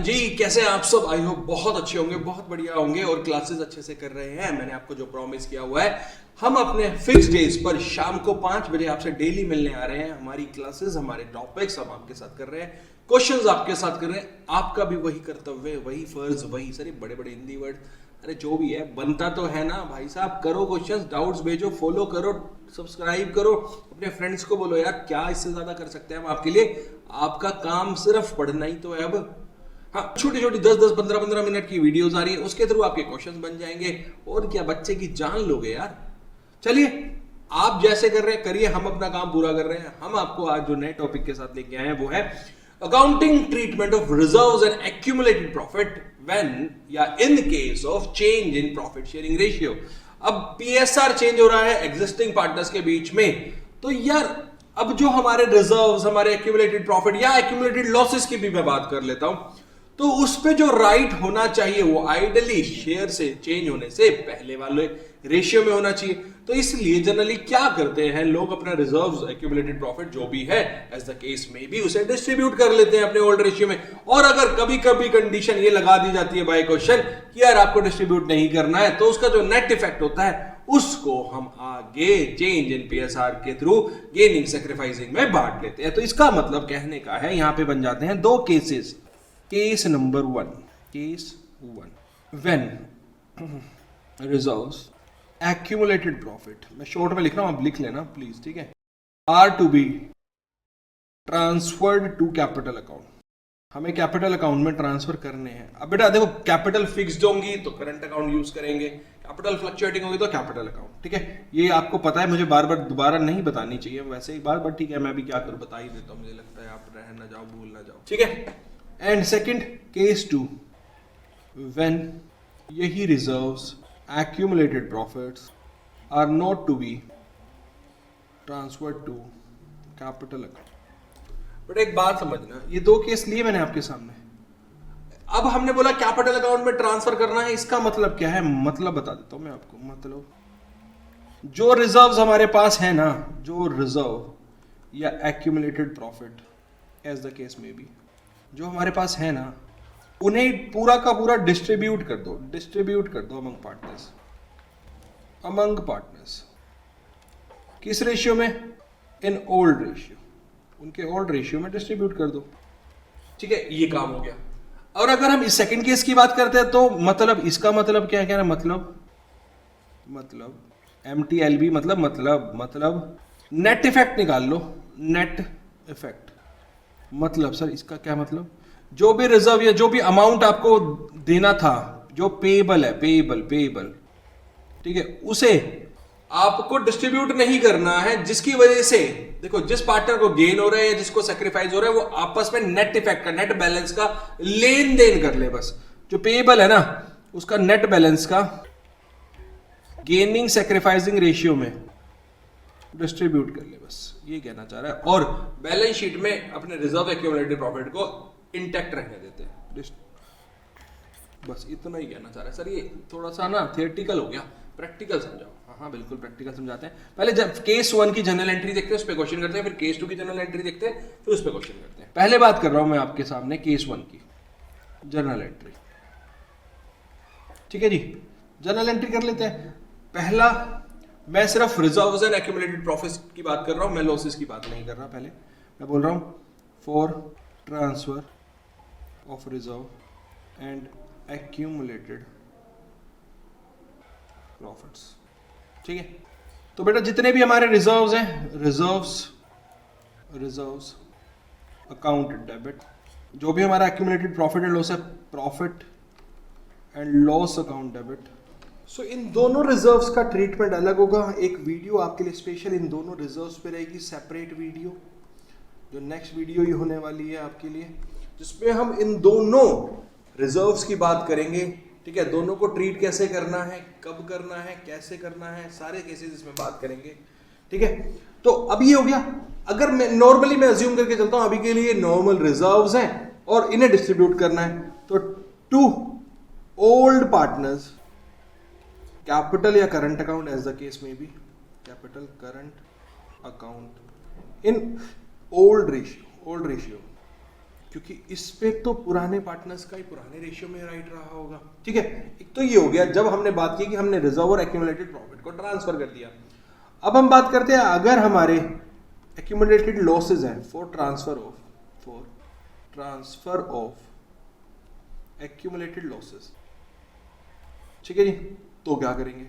जी, कैसे हैं आप सब? आई होप बहुत अच्छे होंगे, बहुत बढ़िया होंगे और क्लासेस अच्छे से कर रहे हैं। मैंने आपको जो प्रॉमिस किया हुआ है, हम अपने फिक्स डेज पर शाम को 5 बजे आपसे डेली मिलने आ रहे हैं। हमारी क्लासेस, हमारे टॉपिक्स हम आपके साथ कर रहे हैं, क्वेश्चंस आपके साथ कर रहे हैं। आपका भी वही कर्तव्य, वही फर्ज, वही सारे बड़े बड़े हिंदी वर्ड, अरे जो भी है बनता तो है ना भाई साहब। करो क्वेश्चंस, डाउट्स भेजो, फॉलो करो, सब्सक्राइब करो, अपने फ्रेंड्स को बोलो यार क्या इससे ज्यादा कर सकते हैं हम आपके लिए। आपका काम सिर्फ पढ़ना ही तो है अब। हाँ, छोटी छोटी 10-10, 15-15 मिनट की वीडियोस आ रही है, उसके थ्रू आपके क्वेश्चंस बन जाएंगे और क्या बच्चे की जान लोगे यार। चलिए, आप जैसे कर रहे हैं करिए, हम अपना काम पूरा कर रहे हैं। हम आपको आज जो नए टॉपिक के साथ लेके आए हैं वो है accounting treatment of reserves and accumulated profit when या in case of change in profit sharing ratio. अब पीएसआर चेंज हो रहा है एग्जिस्टिंग पार्टनर्स के बीच में, तो यार अब जो हमारे रिजर्व्स, हमारे एक्यूमुलेटेड प्रॉफिट या एक्यूमुलेटेड लॉसेस की भी मैं बात कर लेता हूं, तो उस पे जो राइट होना चाहिए वो आइडियली शेयर से चेंज होने से पहले वाले रेशियो में होना चाहिए। तो इसलिए जनरली क्या करते हैं लोग, अपना रिजर्व्स, एक्यूमुलेटेड प्रॉफिट जो भी है एज द केस में भी, उसे डिस्ट्रीब्यूट कर लेते हैं अपने ओल्ड रेशियो में। और अगर कभी कभी कंडीशन ये लगा दी जाती है बाय क्वेश्चन कि यार आपको डिस्ट्रीब्यूट नहीं करना है, तो उसका जो नेट इफेक्ट होता है उसको हम आगे चेंज इन पीएसआर के थ्रू गेनिंग सैक्रिफाइसिंग में बांट लेते हैं। तो इसका मतलब कहने का है, यहां पे बन जाते हैं दो cases. Case number 1, case 1 when reserves accumulated profit, मैं शॉर्ट में लिख रहा हूं, आप लिख लेना प्लीज, ठीक है, are to be transferred to capital account. हमें कैपिटल अकाउंट में ट्रांसफर करने हैं। अब बेटा देखो, कैपिटल फिक्स्ड होंगी तो करंट अकाउंट यूज करेंगे, कैपिटल फ्लक्चुएटिंग होगी तो कैपिटल अकाउंट, ठीक है। ये आपको पता है, मुझे बार बार दोबारा नहीं बतानी चाहिए वैसे ही बार, ठीक है, मैं भी क्या करूं, बता ही देता हूं, मुझे लगता है आप रह ना जाओ, भूल ना जाओ, ठीक है। एंड सेकंड, केस 2 व्हेन यही reserves, accumulated profits are not to be transferred to capital account। But एक बात समझना, ये दो केस लिए मैंने आपके सामने। अब हमने बोला कैपिटल अकाउंट में ट्रांसफर करना है, इसका मतलब क्या है? मतलब बता देता हूं मैं आपको। मतलब जो रिजर्व्स हमारे पास है ना, जो रिजर्व या accumulated profit as the case में भी, जो हमारे पास है ना, उन्हें पूरा का पूरा डिस्ट्रीब्यूट कर दो, अमंग पार्टनर्स। किस रेशियो में? इन ओल्ड रेशियो, उनके ओल्ड रेशियो में डिस्ट्रीब्यूट कर दो, ठीक है। ये काम हो गया। और अगर हम इस सेकंड केस की बात करते हैं तो मतलब इसका मतलब क्या है? मतलब MTLB, मतलब नेट इफेक्ट निकाल लो, नेट इफेक्ट। मतलब सर इसका क्या मतलब? जो भी रिजर्व या जो भी अमाउंट आपको देना था, जो पेएबल है, पेएबल, ठीक है, उसे आपको डिस्ट्रीब्यूट नहीं करना है, जिसकी वजह से देखो जिस पार्टनर को गेन हो रहा है या जिसको सैक्रिफाइस हो रहा है, वो आपस में नेट इफेक्ट का, नेट बैलेंस का लेन देन कर ले। बस जो पेएबल है ना, उसका नेट बैलेंस का गेनिंग सैक्रिफाइसिंग रेशियो में डिस्ट्रीब्यूट कर ले, बस ये कहना चाह रहा है। और बैलेंस शीट में अपने रिजर्व एक्यूमुलेटेड प्रॉफिट को इंटैक्ट रहने देते हैं। बस इतना ही कहना चाह रहा है सर। ये थोड़ा सा ना थियोरेटिकल हो गया, प्रैक्टिकल समझाओ। हाँ बिल्कुल प्रैक्टिकल समझाते हैं। पहले जब केस 1 की जनरल एंट्री देखते हैं, उस पर क्वेश्चन करते हैं, फिर केस 2 की जनरल एंट्री देखते हैं, फिर उस पर क्वेश्चन करते हैं। पहले बात कर रहा हूं मैं आपके सामने केस 1 की जनरल एंट्री, ठीक है जी। जनरल एंट्री कर लेते हैं। पहला, मैं सिर्फ रिजर्व्स एंड एक्यूमुलेटेड प्रॉफिट्स की बात कर रहा हूं, मैं लॉसेस की बात नहीं कर रहा। पहले मैं बोल रहा हूं for transfer of reserve and accumulated profits, ठीक है। तो बेटा जितने भी हमारे रिजर्व्स हैं, रिजर्व्स अकाउंट डेबिट, जो भी हमारा accumulated प्रॉफिट एंड लॉस है, profit and loss account debit. So इन दोनों रिजर्व्स का ट्रीटमेंट अलग होगा। एक वीडियो आपके लिए स्पेशल इन दोनों रिजर्व्स पे रहेगी, सेपरेट वीडियो, जो नेक्स्ट वीडियो ही होने वाली है आपके लिए, जिसमें हम इन दोनों रिजर्व्स की बात करेंगे, ठीक है। दोनों को ट्रीट कैसे करना है, कब करना है, कैसे करना है, सारे केसेस इसमें बात करेंगे, ठीक है। तो अब ये हो गया। अगर मैं नॉर्मली अज्यूम करके चलता हूं, अभी के लिए नॉर्मल रिजर्व्स हैं और इन्हें डिस्ट्रीब्यूट करना है, तो टू ओल्ड पार्टनर्स, कैपिटल या current account as the case में be, capital current account in old ratio, क्योंकि इस पे तो पुराने पार्टनर्स का ही पुराने रेशियो में राइट रहा होगा। ठीक है, एक तो ये हो गया जब हमने बात की कि हमने रिजर्व और एक्यूमुलेटेड प्रॉफिट को ट्रांसफर कर दिया। अब हम बात करते हैं अगर हमारे एक्यूमुलेटेड लॉसेज हैं for transfer of accumulated losses, ठीक है जी, तो क्या करेंगे?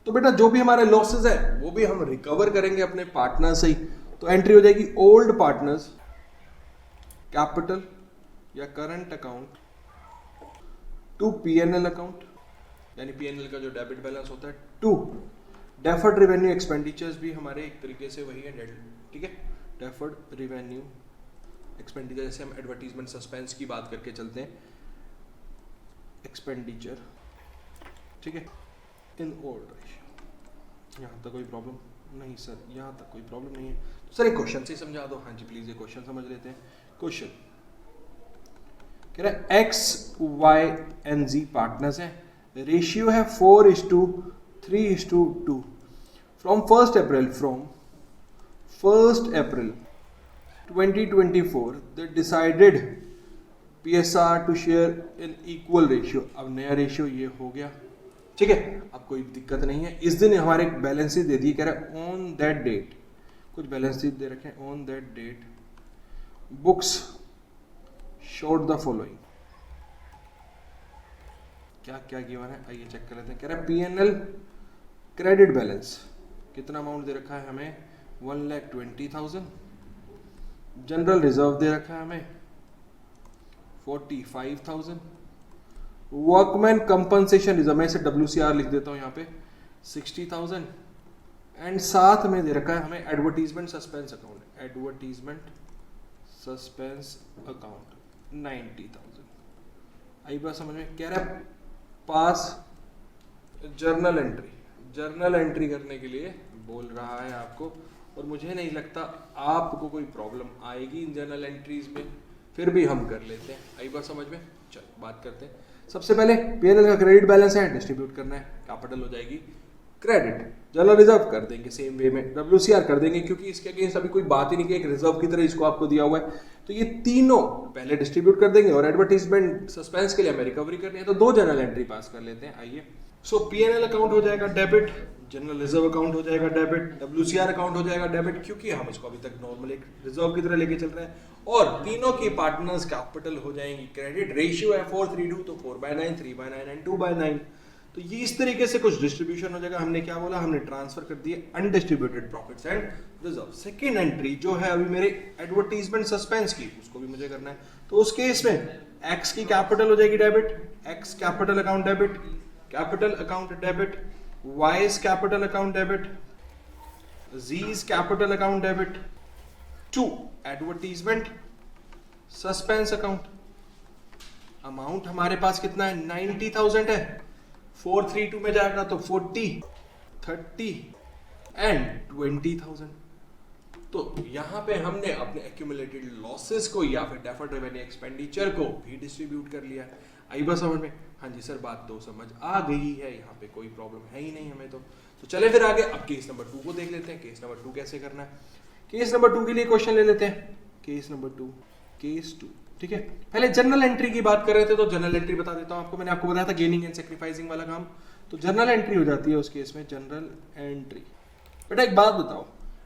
तो बेटा जो भी हमारे लॉसेज है वो भी हम रिकवर करेंगे अपने पार्टनर से ही। तो एंट्री हो जाएगी ओल्ड पार्टनर्स कैपिटल या current account to PNL account, यानी पीएनएल का जो डेबिट बैलेंस होता है, टू डेफर्ड रेवेन्यू एक्सपेंडिचर्स भी हमारे एक तरीके से वही है, ठीक है, डेफर्ड रेवेन्यू एक्सपेंडिचर। जैसे हम एडवर्टीजमेंट सस्पेंस की बात करके चलते हैं, एक्सपेंडिचर, ठीक है, इन ओल्ड रेशियो। यहाँ तक कोई प्रॉब्लम नहीं सर, यहाँ तक कोई प्रॉब्लम नहीं है। तो सर एक क्वेश्चन से समझा दो। हाँ जी प्लीज, ये क्वेश्चन समझ लेते हैं। क्वेश्चन कह रहा है X Y and Z partners हैं, रेशियो है 4:3:2। From 1st April 2024 they decided PSR to share in equal ratio। अब नया रेशियो ये हो गया, ठीक है, अब कोई दिक्कत नहीं है। इस दिन हमारे बैलेंस शीट दे दी, कह रहा है ऑन दैट डेट, कुछ बैलेंस शीट दे रखे हैं, on that date books showed the following. क्या क्या गिवन है आइए चेक कर लेते हैं। कह रहा है पीएनएल क्रेडिट बैलेंस कितना अमाउंट दे रखा है हमें, 1,20,000। जनरल रिजर्व दे रखा है हमें 45,000। वर्कमैन कंपनसेशन रिजर्व, मैं इसे WCR लिख देता हूं यहाँ पे, 60,000। एंड साथ में दे रखा है हमें एडवर्टीजमेंट सस्पेंस अकाउंट, 90,000। आई बात समझ में? कह रहा है पास जर्नल एंट्री करने के लिए बोल रहा है आपको, और मुझे नहीं लगता आपको कोई प्रॉब्लम आएगी इन जर्नल एंट्रीज में, फिर भी हम कर लेते हैं। आई बात समझ में? चलो बात करते हैं। सबसे पहले पीएनएल का क्रेडिट बैलेंस है, डिस्ट्रीब्यूट करना है, कैपिटल हो जाएगी क्रेडिट, जनरल रिजर्व कर देंगे सेम वे में, WCR कर देंगे, क्योंकि इसके अगेंस्ट अभी कोई बात ही नहीं कि एक रिजर्व की तरह इसको आपको दिया हुआ है। तो ये तीनों पहले डिस्ट्रीब्यूट कर देंगे, और एडवर्टीजमेंट सस्पेंस के लिए हमें रिकवरी करनी है, तो 2 जनरल एंट्री पास कर लेते हैं। आइए, सो पीएनएल अकाउंट हो जाएगा डेबिट, जनरल रिजर्व अकाउंट हो जाएगा डेबिट, WCR अकाउंट हो जाएगा डेबिट, क्योंकि हम इसको अभी तक नॉर्मल एक रिजर्व की तरह लेके चल रहे हैं, और तीनों की पार्टनर्स कैपिटल हो जाएंगी क्रेडिट। रेशियो है 4:3:2, तो 4/9, 3/9 एंड 2/9। तो ये इस तरीके से कुछ डिस्ट्रीब्यूशन हो जाएगा। हमने क्या बोला, हमने ट्रांसफर कर दिए undistributed profits and reserve. Second entry जो है अभी मेरे एडवर्टीजमेंट सस्पेंस की, उसको भी मुझे करना है। तो उस केस में एक्स की कैपिटल हो जाएगी debit, X capital account debit, capital account debit, Y's capital account debit, Z's capital account debit, to advertisement suspense account. Amount हमारे पास कितना है, 90,000 है, 4:3:2 में जाएगा तो 40, 30 एंड 20,000। तो यहां पे हमने अपने एक्यूमुलेटेड लॉसेस को या फिर डेफर्ड रेवेन्यू एक्सपेंडिचर को भी डिस्ट्रीब्यूट कर लिया। आई बात समझ में? हाँ जी सर, बात तो समझ आ गई है, यहाँ पे कोई प्रॉब्लम है ही नहीं हमें। तो चले फिर आगे, अब केस नंबर 2 को देख लेते हैं। केस नंबर 2 कैसे करना है? केस नंबर 2 के लिए क्वेश्चन ले लेते हैं। केस नंबर 2, केस 2, ठीक है। पहले जनरल एंट्री की बात कर रहे थे, तो जनरल एंट्री बता देता हूं आपको। मैंने आपको बताया था गेनिंग एंड सेक्रीफाइसिंग वाला काम, तो जनरल एंट्री हो जाती है उस केस में, जनरल एंट्री। बेटा एक बात बताओ,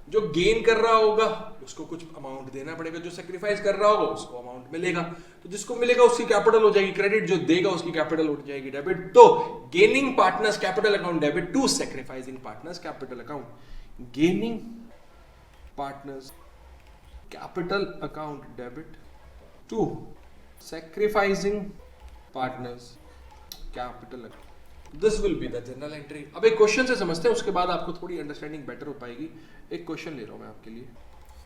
जो गेन कर रहा होगा उसको कुछ अमाउंट देना पड़ेगा, जो सेक्रीफाइस कर रहा होगा उसको अमाउंट मिलेगा। तो जिसको मिलेगा उसकी कैपिटल हो जाएगी क्रेडिट, जो देगा उसकी कैपिटल हो जाएगी डेबिट। तो gaining partners capital account debit to sacrificing partners capital account, gaining partners capital account debit to sacrificing partners capital account. This will be the general entry. अब एक क्वेश्चन से समझते हैं, उसके बाद आपको थोड़ी अंडरस्टैंडिंग बेटर हो पाएगी। एक क्वेश्चन ले रहा हूं मैं आपके लिए,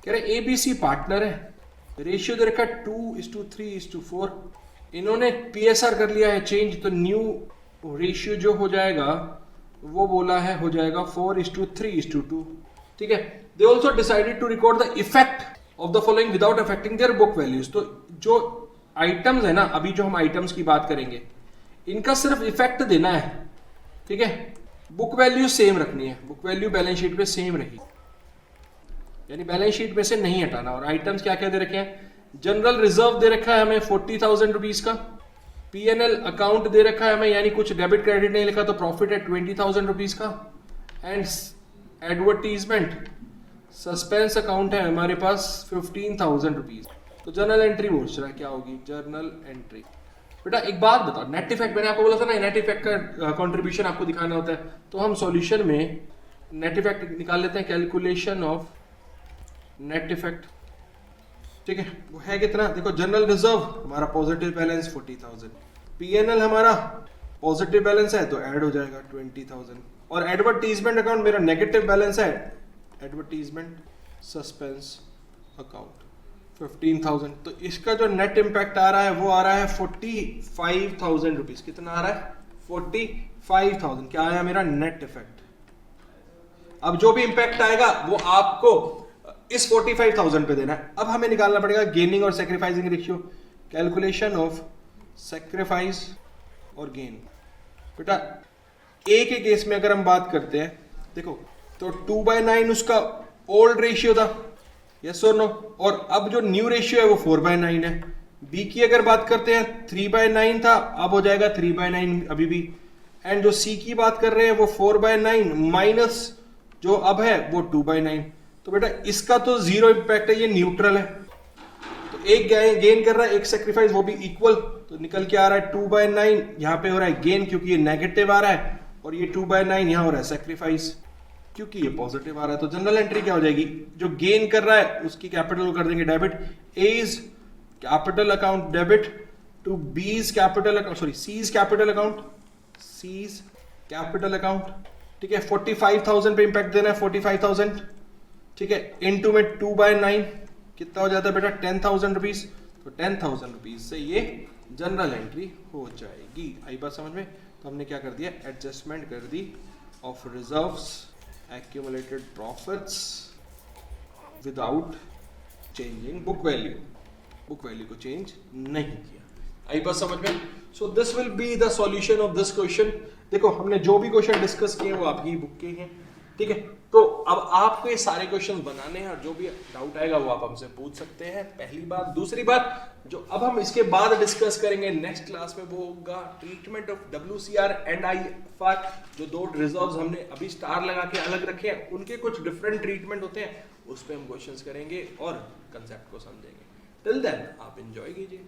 कह रहे ABC पार्टनर है, रेशियो दे रखा 2:3:4। इन्होंने PSR कर लिया है चेंज, तो न्यू रेशियो जो हो जाएगा वो बोला है हो जाएगा 4:3:2, ठीक है। They also decided to record the effect of the following without affecting their book values. तो जो आइटम्स है ना, अभी जो हम आइटम्स की बात करेंगे, इनका सिर्फ इफेक्ट देना है, ठीक है। बुक वैल्यू सेम रखनी है, बुक वैल्यू बैलेंस शीट पे सेम रही, यानी बैलेंस शीट में से नहीं हटाना। और आइटम्स क्या क्या दे रखे हैं, जनरल रिजर्व दे रखा है हमें 40,000 रुपीज का। पीएनएल अकाउंट दे रखा है हमें, यानी कुछ डेबिट क्रेडिट नहीं लिखा तो प्रॉफिट है 20,000 रुपीज का। एंड एडवर्टीजमेंट सस्पेंस अकाउंट है हमारे पास 15,000 रुपीज। तो जर्नल एंट्री पूछ रहा है क्या होगी, जर्नल एंट्री। बेटा एक बात बताओ, नेट इफेक्ट मैंने आपको बोला था ना, नेट इफेक्ट का कंट्रीब्यूशन आपको दिखाना होता है, तो हम सॉल्यूशन में नेट इफेक्ट निकाल लेते हैं, कैलकुलेशन ऑफ नेट इफेक्ट। ठीक है, वो है कितना, देखो जनरल रिजर्व हमारा पॉजिटिव बैलेंस 40,000, पीएनएल हमारा पॉजिटिव बैलेंस है तो ऐड हो जाएगा 20,000, और एडवर्टीजमेंट अकाउंट मेरा नेगेटिव बैलेंस है, एडवर्टीजमेंट सस्पेंस अकाउंट 15,000। तो इसका जो नेट इम्पैक्ट आ रहा है वो आ रहा है 45,000 रुपीज। कितना आ रहा है, 45,000। क्या आया मेरा नेट इफेक्ट। अब जो भी इम्पैक्ट आएगा वो आपको इस 45,000 पे देना है। अब हमें निकालना पड़ेगा गेनिंग और sacrificing ratio, calculation of sacrifice और गेन। बेटा ए के केस में अगर हम बात करते हैं, देखो तो 2/9 उसका ओल्ड रेशियो था, यस और नो, और अब जो न्यू रेशियो है वो 4/9 है। बी की अगर बात करते हैं 3/9 था, अब हो जाएगा 3/9 अभी भी। एंड जो सी की बात कर रहे हैं वो 4/9 माइनस जो अब है वो 2/9। तो बेटा इसका तो जीरो इम्पैक्ट है, ये न्यूट्रल है। तो एक गेन कर रहा है, एक सेक्रीफाइस, वो भी इक्वल। तो निकल के आ रहा है 2/9, यहाँ पे हो रहा है गेन क्योंकि ये नेगेटिव आ रहा है, और ये 2/9 यहाँ हो रहा है सेक्रीफाइस क्योंकि ये पॉजिटिव आ रहा है। तो जनरल एंट्री क्या हो जाएगी, जो गेन कर रहा है उसकी कैपिटल कर देंगे debit, A is capital account debit to B is capital account, sorry C is capital account, C is capital account. ठीक है, 45,000 पे इंपैक्ट देना है, 45,000। ठीक है, इनटू में 2/9 कितना हो जाता है बेटा, 10,000 रुपीज। तो 10,000 रुपीज से ये जनरल एंट्री हो जाएगी। आई बात समझ में। तो हमने क्या कर दिया, एडजस्टमेंट कर दी of reserves, accumulated profits without changing book value, book value को चेंज नहीं किया। आई बात समझ में। So this will be the solution of this question. देखो हमने जो भी क्वेश्चन डिस्कस किए वो आपकी बुक के हैं, ठीक है। तो अब आपको ये सारे क्वेश्चन बनाने हैं और जो भी डाउट आएगा वो आप हमसे पूछ सकते हैं, पहली बात। दूसरी बात जो अब हम इसके बाद डिस्कस करेंगे नेक्स्ट क्लास में वो होगा treatment of WCR and IFR। जो दो रिजर्व्स हमने अभी स्टार लगा के अलग रखे हैं उनके कुछ डिफरेंट ट्रीटमेंट होते हैं, उस पर हम क्वेश्चंस करेंगे और कंसेप्ट को समझेंगे। टिल देन आप एंजॉय कीजिए।